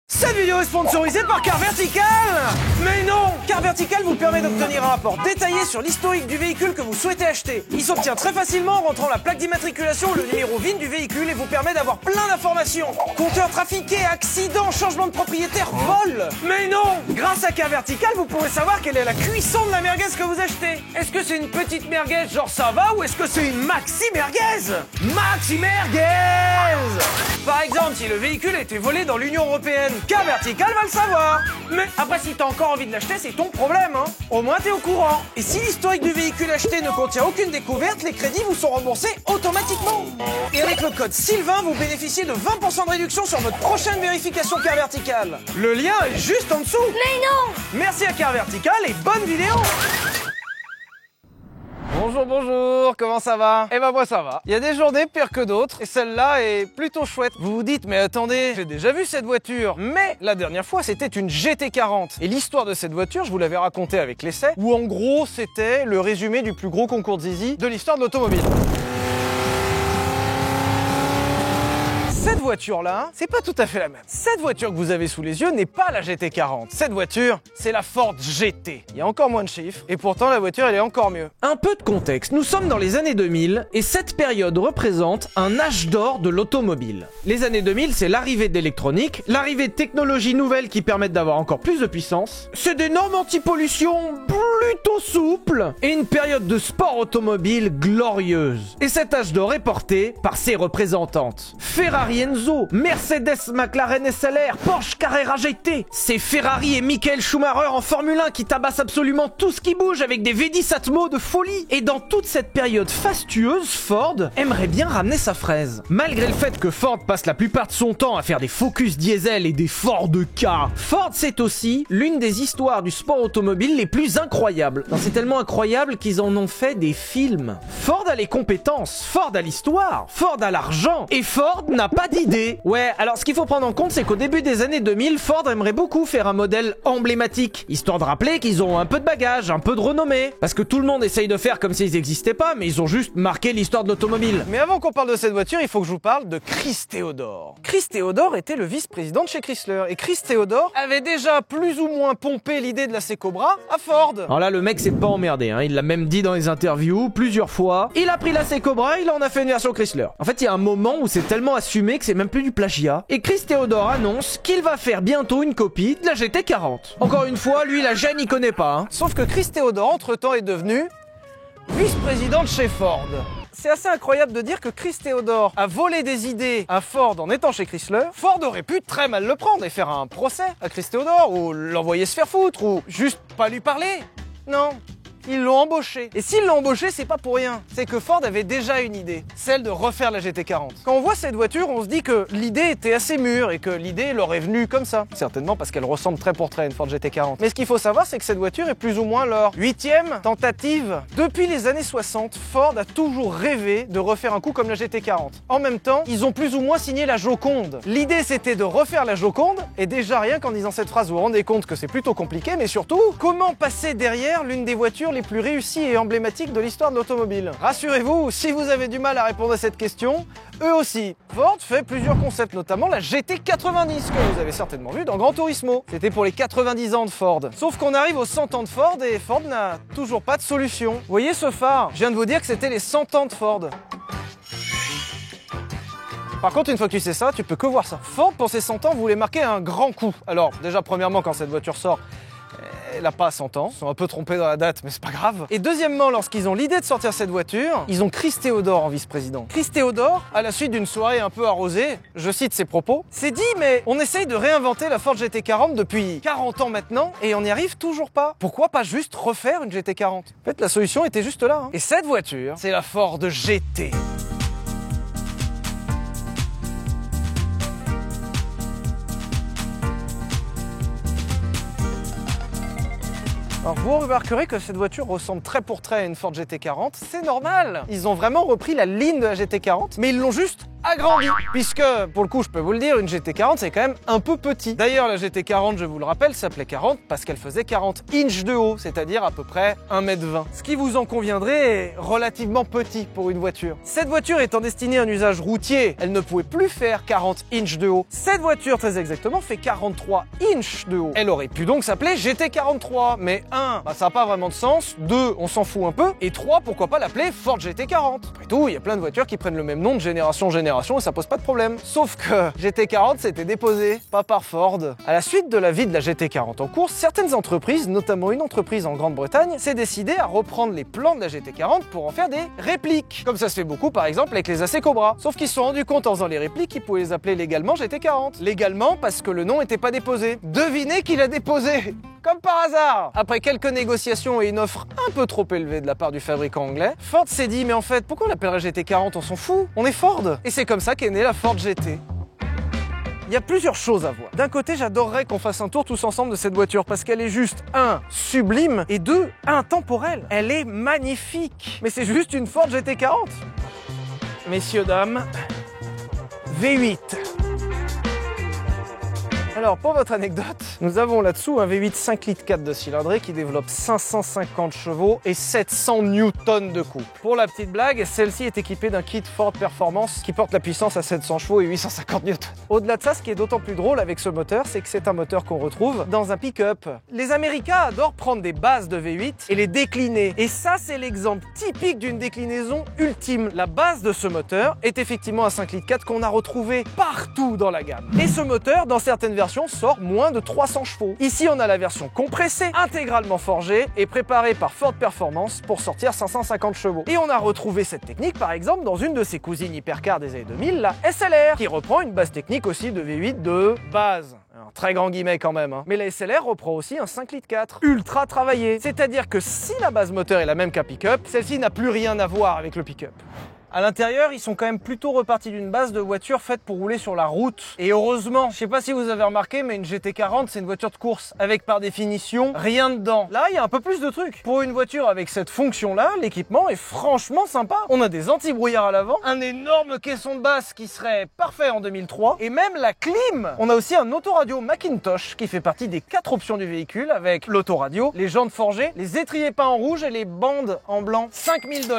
Cette vidéo est sponsorisée par Car Vertical. Mais non, Car Vertical vous permet d'obtenir un rapport détaillé sur l'historique du véhicule que vous souhaitez acheter. Il s'obtient très facilement en rentrant la plaque d'immatriculation, le numéro VIN du véhicule et vous permet d'avoir plein d'informations. Compteur trafiqué, accident, changement de propriétaire, vol. Mais non, grâce à Car Vertical, vous pourrez savoir quelle est la cuisson de la merguez que vous achetez. Est-ce que c'est une petite merguez genre ça va ou est-ce que c'est une maxi merguez? Maxi merguez. Par exemple, si le véhicule a été volé dans l'Union Européenne, Car Vertical va le savoir. Mais après, si t'as encore envie de l'acheter, c'est ton problème, hein. Au moins, t'es au courant. Et si l'historique du véhicule acheté ne contient aucune découverte, les crédits vous sont remboursés automatiquement. Et avec le code Sylvain, vous bénéficiez de 20% de réduction sur votre prochaine vérification Car Vertical. Le lien est juste en dessous. Mais non! Merci à Car Vertical et bonne vidéo. Bonjour, comment ça va? Eh ben moi ça va. Il y a des journées pires que d'autres et celle-là est plutôt chouette. Vous vous dites mais attendez, j'ai déjà vu cette voiture. Mais la dernière fois c'était une GT40. Et l'histoire de cette voiture, je vous l'avais racontée avec l'essai, où en gros c'était le résumé du plus gros concours de zizi de l'histoire de l'automobile. Cette voiture-là, c'est pas tout à fait la même. Cette voiture que vous avez sous les yeux n'est pas la GT40. Cette voiture, c'est la Ford GT. Il y a encore moins de chiffres, et pourtant la voiture, elle est encore mieux. Un peu de contexte. Nous sommes dans les années 2000, et cette période représente un âge d'or de l'automobile. Les années 2000, c'est l'arrivée de l'électronique, l'arrivée de technologies nouvelles qui permettent d'avoir encore plus de puissance. C'est des normes anti-pollution plutôt souples, et une période de sport automobile glorieuse. Et cet âge d'or est porté par ses représentantes. Ferrari Enzo, Mercedes McLaren SLR, Porsche Carrera GT. C'est Ferrari et Michael Schumacher en Formule 1 qui tabassent absolument tout ce qui bouge avec des V10 Atmo de folie. Et dans toute cette période fastueuse, Ford aimerait bien ramener sa fraise. Malgré le fait que Ford passe la plupart de son temps à faire des Focus diesel et des Ford K, Ford c'est aussi l'une des histoires du sport automobile les plus incroyables. C'est tellement incroyable qu'ils en ont fait des films. Ford a les compétences, Ford a l'histoire, Ford a l'argent et Ford n'a pas d'idée. Ouais, alors ce qu'il faut prendre en compte, c'est qu'au début des années 2000, Ford aimerait beaucoup faire un modèle emblématique, histoire de rappeler qu'ils ont un peu de bagage, un peu de renommée. Parce que tout le monde essaye de faire comme s'ils n'existaient pas, mais ils ont juste marqué l'histoire de l'automobile. Mais avant qu'on parle de cette voiture, il faut que je vous parle de Chris Theodore. Chris Theodore était le vice-président de chez Chrysler, et Chris Theodore avait déjà plus ou moins pompé l'idée de la C-Cobra à Ford. Alors là, le mec s'est pas emmerdé, hein. Il l'a même dit dans les interviews plusieurs fois. Il a pris la C-Cobra, il en a fait une version Chrysler. En fait, il y a un moment où c'est tellement assumé que c'est même plus du plagiat. Et Chris Theodore annonce qu'il va faire bientôt une copie de la GT40. Encore une fois, lui, la gêne, il connaît pas. Hein. Sauf que Chris Theodore, entre-temps, est devenu vice-président de chez Ford. C'est assez incroyable de dire que Chris Theodore a volé des idées à Ford en étant chez Chrysler. Ford aurait pu très mal le prendre et faire un procès à Chris Theodore, ou l'envoyer se faire foutre, ou juste pas lui parler. Non. Ils l'ont embauché. Et s'ils l'ont embauché, c'est pas pour rien. C'est que Ford avait déjà une idée, celle de refaire la GT40. Quand on voit cette voiture, on se dit que l'idée était assez mûre et que l'idée leur est venue comme ça. Certainement parce qu'elle ressemble trait pour trait à une Ford GT40. Mais ce qu'il faut savoir, c'est que cette voiture est plus ou moins leur 8e tentative. Depuis les années 60, Ford a toujours rêvé de refaire un coup comme la GT40. En même temps, ils ont plus ou moins signé la Joconde. L'idée, c'était de refaire la Joconde, et déjà rien qu'en disant cette phrase, vous vous rendez compte que c'est plutôt compliqué, mais surtout, comment passer derrière l'une des voitures les plus réussies et emblématiques de l'histoire de l'automobile? Rassurez-vous, si vous avez du mal à répondre à cette question, eux aussi. Ford fait plusieurs concepts, notamment la GT90, que vous avez certainement vu dans Gran Turismo. C'était pour les 90 ans de Ford. Sauf qu'on arrive aux 100 ans de Ford et Ford n'a toujours pas de solution. Vous voyez ce phare? Je viens de vous dire que c'était les 100 ans de Ford. Par contre, une fois que tu sais ça, tu peux que voir ça. Ford, pour ses 100 ans, voulait marquer un grand coup. Alors, déjà, premièrement, quand cette voiture sort, elle n'a pas 100 ans, ils sont un peu trompés dans la date, mais c'est pas grave. Et deuxièmement, lorsqu'ils ont l'idée de sortir cette voiture, ils ont Chris Theodore en vice-président. Chris Theodore, à la suite d'une soirée un peu arrosée, je cite ses propos, s'est dit mais on essaye de réinventer la Ford GT40 depuis 40 ans maintenant et on n'y arrive toujours pas. Pourquoi pas juste refaire une GT40? En fait, la solution était juste là. Hein. Et cette voiture, c'est la Ford GT. Alors vous remarquerez que cette voiture ressemble trait pour trait à une Ford GT40, c'est normal. Ils ont vraiment repris la ligne de la GT40, mais ils l'ont juste agrandi. Puisque, pour le coup, je peux vous le dire, une GT40 c'est quand même un peu petit. D'ailleurs, la GT40, je vous le rappelle, s'appelait 40 parce qu'elle faisait 40 inches de haut, c'est-à-dire à peu près 1,20 m. Ce qui vous en conviendrait est relativement petit pour une voiture. Cette voiture étant destinée à un usage routier, elle ne pouvait plus faire 40 inches de haut. Cette voiture, très exactement, fait 43 inches de haut. Elle aurait pu donc s'appeler GT43, mais 1, ça n'a pas vraiment de sens, 2, on s'en fout un peu, et 3, pourquoi pas l'appeler Ford GT40. Après tout, il y a plein de voitures qui prennent le même nom de génération en génération et ça pose pas de problème. Sauf que GT40 s'était déposé, pas par Ford. À la suite de la vie de la GT40 en course, certaines entreprises, notamment une entreprise en Grande-Bretagne, s'est décidée à reprendre les plans de la GT40 pour en faire des répliques. Comme ça se fait beaucoup par exemple avec les AC Cobra. Sauf qu'ils se sont rendus compte en faisant les répliques qu'ils pouvaient les appeler légalement GT40. Légalement parce que le nom n'était pas déposé. Devinez qui l'a déposé? Comme par hasard. Après quelques négociations et une offre un peu trop élevée de la part du fabricant anglais, Ford s'est dit mais en fait pourquoi on l'appellerait GT40? On s'en fout, on est Ford. Et c'est comme ça qu'est née la Ford GT. Il y a plusieurs choses à voir. D'un côté, j'adorerais qu'on fasse un tour tous ensemble de cette voiture parce qu'elle est juste, 1, sublime et 2, intemporelle. Elle est magnifique. Mais c'est juste une Ford GT40. Messieurs, dames, V8. Alors, pour votre anecdote, nous avons là-dessous un V8 5 litres 4 de cylindrée qui développe 550 chevaux et 700 newtons de couple. Pour la petite blague, celle-ci est équipée d'un kit Ford Performance qui porte la puissance à 700 chevaux et 850 newtons. Au-delà de ça, ce qui est d'autant plus drôle avec ce moteur, c'est que c'est un moteur qu'on retrouve dans un pick-up. Les Américains adorent prendre des bases de V8 et les décliner. Et ça, c'est l'exemple typique d'une déclinaison ultime. La base de ce moteur est effectivement un 5 litres 4 qu'on a retrouvé partout dans la gamme. Et ce moteur, dans certaines versions, sort moins de 300 chevaux. Ici, on a la version compressée, intégralement forgée et préparée par Ford Performance pour sortir 550 chevaux. Et on a retrouvé cette technique, par exemple, dans une de ses cousines hypercars des années 2000, la SLR, qui reprend une base technique aussi de V8 de base. Un très grand guillemet quand même, hein. Mais la SLR reprend aussi un 5 litres 4, ultra travaillé. C'est-à-dire que si la base moteur est la même qu'un pick-up, celle-ci n'a plus rien à voir avec le pick-up. À l'intérieur, ils sont quand même plutôt repartis d'une base de voiture faite pour rouler sur la route. Et heureusement, je sais pas si vous avez remarqué, mais une GT40, c'est une voiture de course avec par définition rien dedans. Là, il y a un peu plus de trucs. Pour une voiture avec cette fonction-là, l'équipement est franchement sympa. On a des anti-brouillards à l'avant, un énorme caisson de basse qui serait parfait en 2003, et même la clim. On a aussi un autoradio Macintosh qui fait partie des 4 options du véhicule avec l'autoradio, les jantes forgées, les étriers peints en rouge et les bandes en blanc. 5000 $.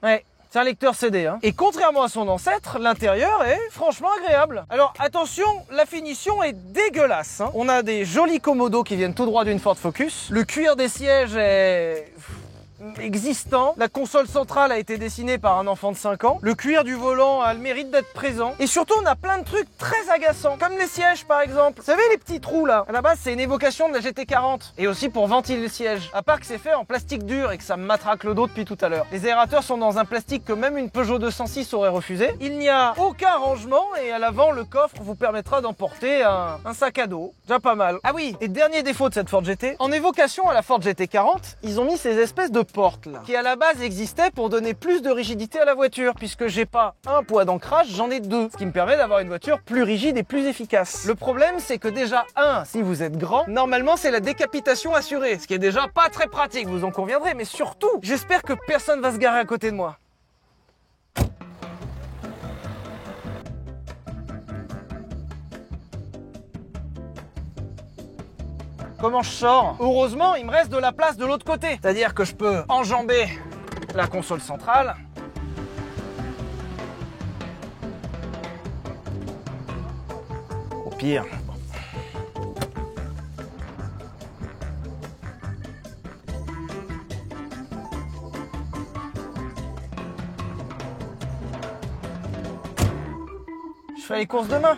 Ouais. C'est un lecteur CD, hein. Et contrairement à son ancêtre, l'intérieur est franchement agréable. Alors attention, la finition est dégueulasse, hein. On a des jolis commodos qui viennent tout droit d'une Ford Focus. Le cuir des sièges est existant. La console centrale a été dessinée par un enfant de 5 ans. Le cuir du volant a le mérite d'être présent. Et surtout, on a plein de trucs très agaçants, comme les sièges par exemple. Vous savez, les petits trous là, à la base, c'est une évocation de la GT40. Et aussi pour ventiler le siège. À part que c'est fait en plastique dur et que ça me matraque le dos depuis tout à l'heure. Les aérateurs sont dans un plastique que même une Peugeot 206 aurait refusé. Il n'y a aucun rangement et à l'avant, le coffre vous permettra d'emporter un sac à dos. Déjà pas mal. Ah oui, et dernier défaut de cette Ford GT, en évocation à la Ford GT40, ils ont mis ces espèces de porte là, qui à la base existait pour donner plus de rigidité à la voiture, puisque j'ai pas un poids d'ancrage, j'en ai 2, ce qui me permet d'avoir une voiture plus rigide et plus efficace. Le problème, c'est que déjà, si vous êtes grand, normalement c'est la décapitation assurée, ce qui est déjà pas très pratique, vous en conviendrez, mais surtout, j'espère que personne va se garer à côté de moi. Comment je sors? Heureusement, il me reste de la place de l'autre côté. C'est-à-dire que je peux enjamber la console centrale. Au pire. Je fais les courses demain.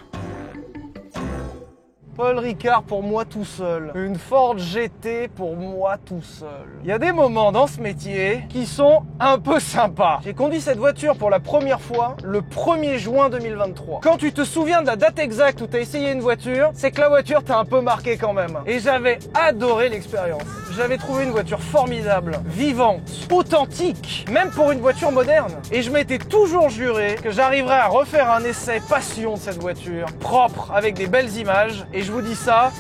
Paul Ricard pour moi tout seul. Une Ford GT pour moi tout seul. Il y a des moments dans ce métier qui sont un peu sympas. J'ai conduit cette voiture pour la première fois le 1er juin 2023. Quand tu te souviens de la date exacte où tu as essayé une voiture, c'est que la voiture t'a un peu marqué quand même. Et j'avais adoré l'expérience. J'avais trouvé une voiture formidable, vivante, authentique, même pour une voiture moderne. Et je m'étais toujours juré que j'arriverais à refaire un essai passion de cette voiture, propre, avec des belles images. Et je vous dis ça,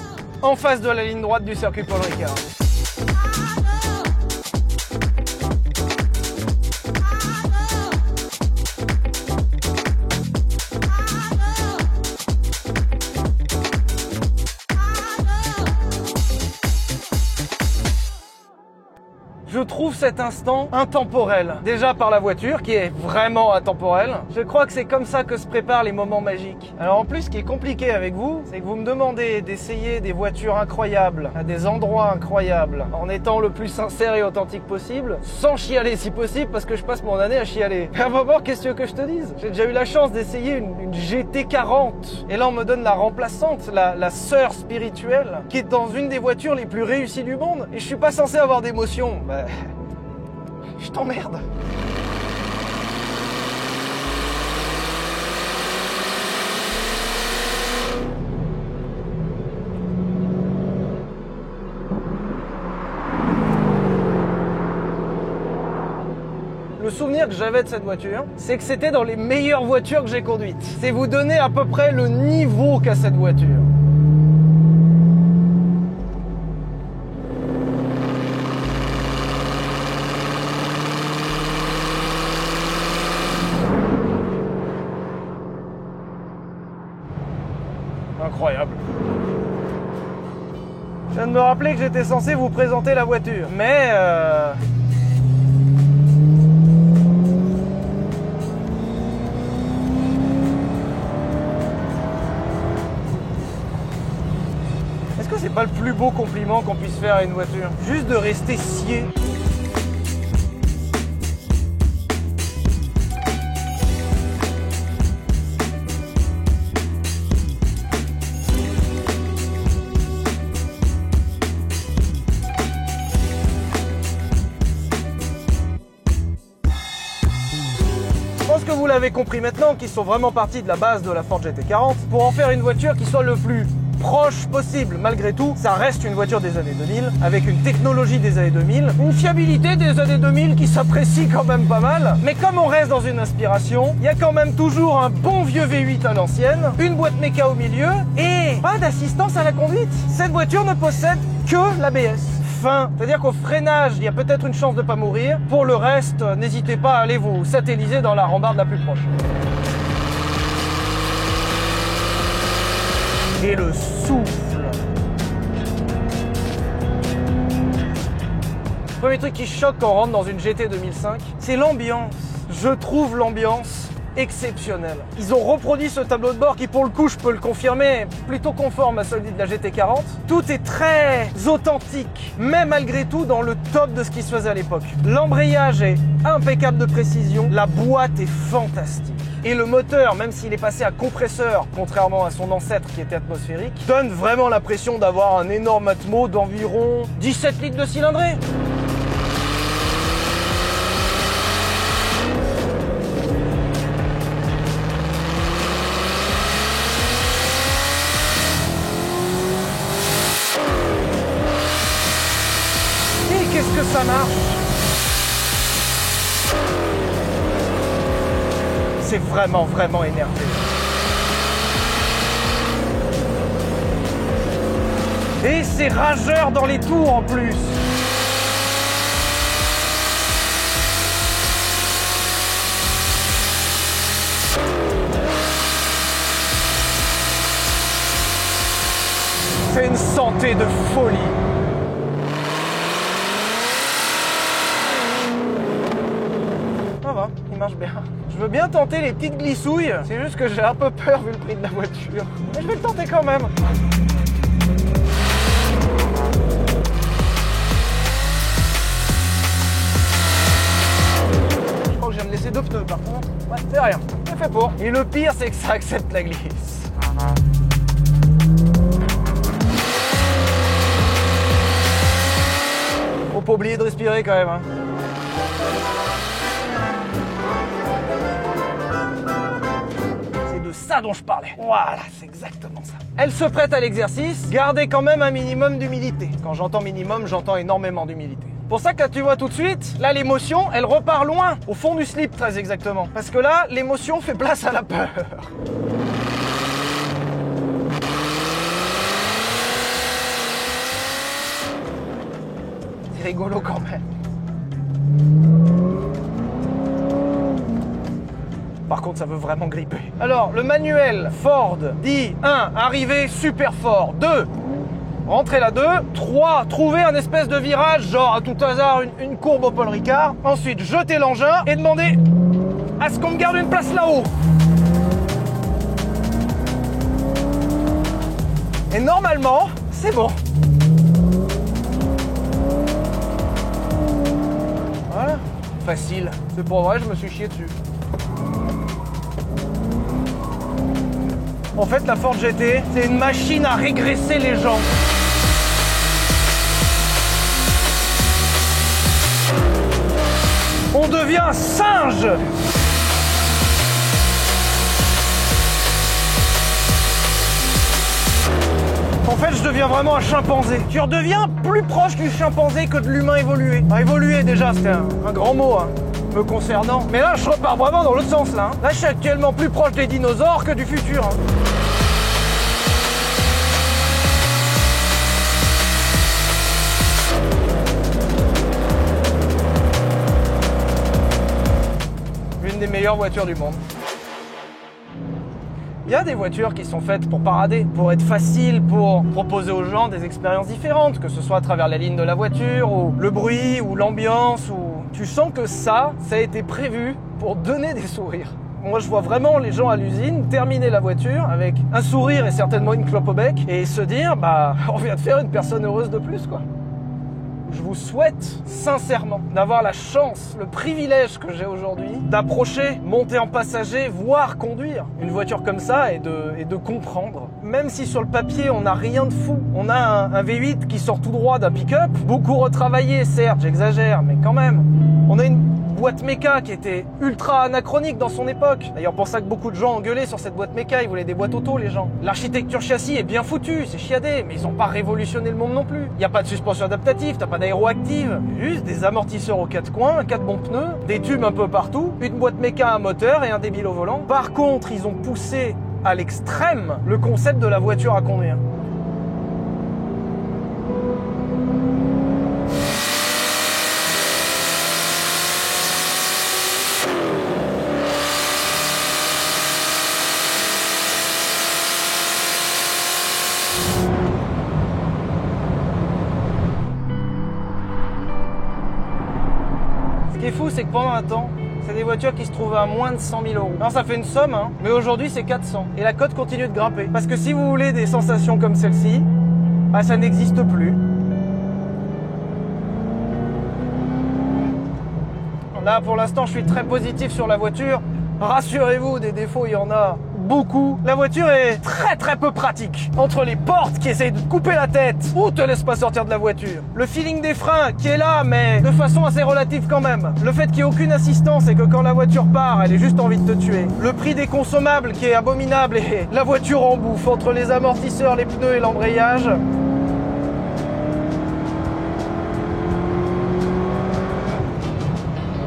en face de la ligne droite du circuit Paul Ricard. trouve cet instant intemporel. Déjà par la voiture, qui est vraiment intemporelle. Je crois que c'est comme ça que se préparent les moments magiques. Alors en plus, ce qui est compliqué avec vous, c'est que vous me demandez d'essayer des voitures incroyables, à des endroits incroyables, en étant le plus sincère et authentique possible, sans chialer si possible, parce que je passe mon année à chialer. À un moment, qu'est-ce que je te dise? J'ai déjà eu la chance d'essayer une GT40. Et là, on me donne la remplaçante, la sœur spirituelle, qui est dans une des voitures les plus réussies du monde. Et je suis pas censé avoir d'émotion. Bah, je t'emmerde. Le souvenir que j'avais de cette voiture, c'est que c'était dans les meilleures voitures que j'ai conduites. C'est vous donner à peu près le niveau qu'a cette voiture. Incroyable. Je viens de me rappeler que j'étais censé vous présenter la voiture, mais est-ce que c'est pas le plus beau compliment qu'on puisse faire à une voiture? Juste de rester scié. Je pense que vous l'avez compris maintenant, qu'ils sont vraiment partis de la base de la Ford GT40 pour en faire une voiture qui soit le plus proche possible. Malgré tout, ça reste une voiture des années 2000, avec une technologie des années 2000, une fiabilité des années 2000 qui s'apprécie quand même pas mal. Mais comme on reste dans une inspiration, il y a quand même toujours un bon vieux V8 à l'ancienne, une boîte méca au milieu et pas d'assistance à la conduite. Cette voiture ne possède que l'ABS. C'est-à-dire qu'au freinage, il y a peut-être une chance de ne pas mourir. Pour le reste, n'hésitez pas à aller vous satelliser dans la rambarde la plus proche. Et le souffle. Le premier truc qui choque quand on rentre dans une GT 2005, c'est l'ambiance. Je trouve l'ambiance exceptionnel. Ils ont reproduit ce tableau de bord qui, pour le coup, je peux le confirmer, est plutôt conforme à celui de la GT40. Tout est très authentique, mais malgré tout dans le top de ce qui se faisait à l'époque. L'embrayage est impeccable de précision, la boîte est fantastique. Et le moteur, même s'il est passé à compresseur, contrairement à son ancêtre qui était atmosphérique, donne vraiment l'impression d'avoir un énorme atmo d'environ 17 litres de cylindrée. Qu'est-ce que ça marche? C'est vraiment énervé. Et c'est rageur dans les tours en plus. C'est une santé de folie. Il marche bien. Je veux bien tenter les petites glissouilles, c'est juste que j'ai un peu peur vu le prix de la voiture. Mais je vais le tenter quand même. Je crois que je viens de laisser 2 pneus par contre. Ouais, c'est rien, c'est fait pour. Et le pire, c'est que ça accepte la glisse. Faut pas oublier de respirer quand même, hein. Ça dont je parlais. Voilà, c'est exactement ça. Elle se prête à l'exercice, gardez quand même un minimum d'humilité. Quand j'entends minimum, j'entends énormément d'humilité. Pour ça que là, tu vois tout de suite, là l'émotion, elle repart loin, au fond du slip très exactement. Parce que là, l'émotion fait place à la peur. C'est rigolo quand même. Par contre, ça veut vraiment gripper. Alors, le manuel Ford dit 1. Arrivée super fort. 2. Rentrez la 2. 3. Trouver un espèce de virage, genre à tout hasard une courbe au Paul Ricard. Ensuite, jeter l'engin et demander à ce qu'on me garde une place là-haut. Et normalement, c'est bon. Voilà. Facile. C'est pour vrai, je me suis chié dessus. En fait, la Ford GT, c'est une machine à régresser les gens. On devient singe. En fait, je deviens vraiment un chimpanzé. Tu redeviens plus proche du chimpanzé que de l'humain évolué. Enfin, évolué déjà, c'était un grand mot, hein, me concernant. Mais là, je repars vraiment dans l'autre sens, là. Là, je suis actuellement plus proche des dinosaures que du futur. Hein. L'une des meilleures voitures du monde. Il y a des voitures qui sont faites pour parader, pour être faciles, pour proposer aux gens des expériences différentes, que ce soit à travers la ligne de la voiture, ou le bruit, ou l'ambiance, ou... Tu sens que ça a été prévu pour donner des sourires. Moi, je vois vraiment les gens à l'usine terminer la voiture avec un sourire et certainement une clope au bec, et se dire, bah, on vient de faire une personne heureuse de plus, quoi. Je vous souhaite sincèrement d'avoir la chance, le privilège que j'ai aujourd'hui d'approcher, monter en passager, voire conduire une voiture comme ça et de comprendre. Même si sur le papier on n'a rien de fou, on a un V8 qui sort tout droit d'un pick-up, beaucoup retravaillé certes, j'exagère, mais quand même. On a une boîte méca qui était ultra anachronique dans son époque. D'ailleurs pour ça que beaucoup de gens engueulaient sur cette boîte méca, ils voulaient des boîtes auto les gens. L'architecture châssis est bien foutue, c'est chiadé, mais ils n'ont pas révolutionné le monde non plus. Il n'y a pas de suspension adaptative, t'as pas d'aéroactive, juste des amortisseurs aux quatre coins, 4 bons pneus, des tubes un peu partout, une boîte méca, un moteur et un débile au volant. Par contre, ils ont poussé à l'extrême le concept de la voiture à conduire. Ce qui est fou, c'est que pendant un temps, c'est des voitures qui se trouvaient à moins de 100 000 euros. Non, ça fait une somme, hein, mais aujourd'hui c'est 400. Et la cote continue de grimper. Parce que si vous voulez des sensations comme celle-ci, bah, ça n'existe plus. Là, pour l'instant, je suis très positif sur la voiture. Rassurez-vous, des défauts, il y en a beaucoup. La voiture est très peu pratique. Entre les portes qui essayent de te couper la tête ou te laissent pas sortir de la voiture. Le feeling des freins qui est là, mais de façon assez relative quand même. Le fait qu'il n'y ait aucune assistance et que quand la voiture part, elle ait juste envie de te tuer. Le prix des consommables qui est abominable et la voiture en bouffe entre les amortisseurs, les pneus et l'embrayage.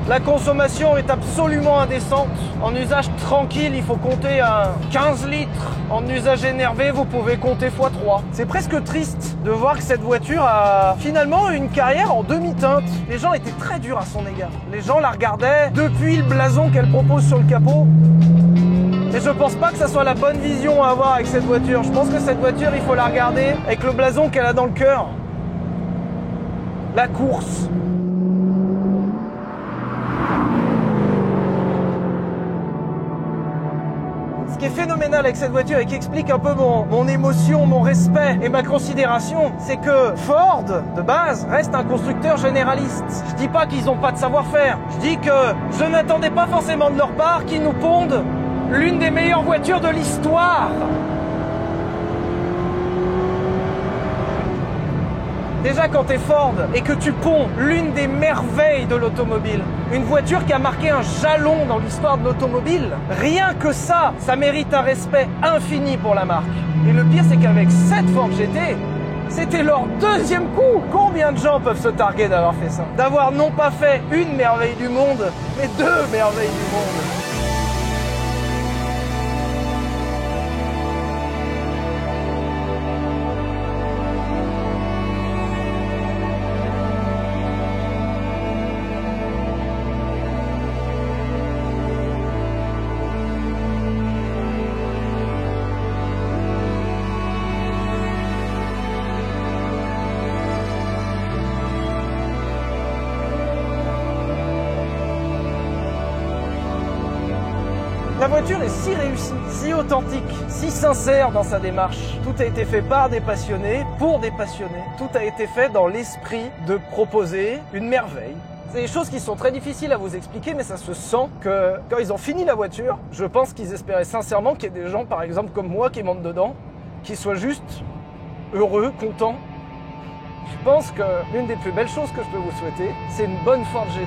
La consommation est absolument indécente. En usage tranquille, il faut compter à 15 litres. En usage énervé, vous pouvez compter x3. C'est presque triste de voir que cette voiture a finalement une carrière en demi-teinte. Les gens étaient très durs à son égard. Les gens la regardaient depuis le blason qu'elle propose sur le capot. Et je pense pas que ça soit la bonne vision à avoir avec cette voiture. Je pense que cette voiture, il faut la regarder avec le blason qu'elle a dans le cœur. La course. Ce qui est phénoménal avec cette voiture et qui explique un peu mon émotion, mon respect et ma considération, c'est que Ford, de base, reste un constructeur généraliste. Je dis pas qu'ils n'ont pas de savoir-faire. Je dis que je n'attendais pas forcément de leur part qu'ils nous pondent l'une des meilleures voitures de l'histoire. Déjà quand t'es Ford et que tu ponds l'une des merveilles de l'automobile, une voiture qui a marqué un jalon dans l'histoire de l'automobile, rien que ça, ça mérite un respect infini pour la marque. Et le pire c'est qu'avec cette Ford GT, c'était leur deuxième coup. Combien de gens peuvent se targuer d'avoir fait ça? D'avoir non pas fait une merveille du monde, mais 2 merveilles du monde. La voiture est si réussie, si authentique, si sincère dans sa démarche. Tout a été fait par des passionnés, pour des passionnés. Tout a été fait dans l'esprit de proposer une merveille. C'est des choses qui sont très difficiles à vous expliquer, mais ça se sent que quand ils ont fini la voiture, je pense qu'ils espéraient sincèrement qu'il y ait des gens, par exemple comme moi, qui montent dedans, qui soient juste heureux, contents. Je pense que l'une des plus belles choses que je peux vous souhaiter, c'est une bonne Ford GT.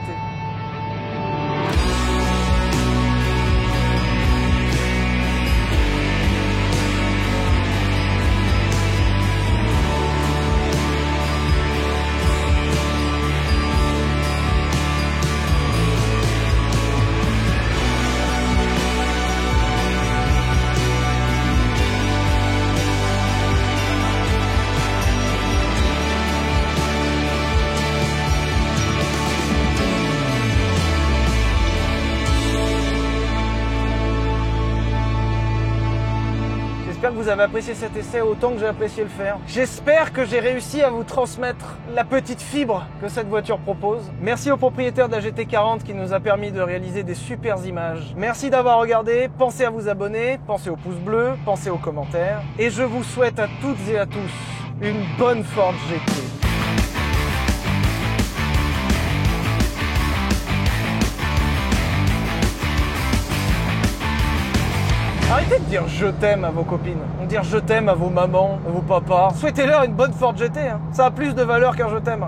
J'espère que vous avez apprécié cet essai autant que j'ai apprécié le faire. J'espère que j'ai réussi à vous transmettre la petite fibre que cette voiture propose. Merci au propriétaire de la GT40 qui nous a permis de réaliser des super images. Merci d'avoir regardé, pensez à vous abonner, pensez au pouce bleu, pensez aux commentaires. Et je vous souhaite à toutes et à tous une bonne Ford GT. Arrêtez de dire je t'aime à vos copines, on dire je t'aime à vos mamans, à vos papas. Souhaitez-leur une bonne Ford GT, hein. Ça a plus de valeur qu'un je t'aime.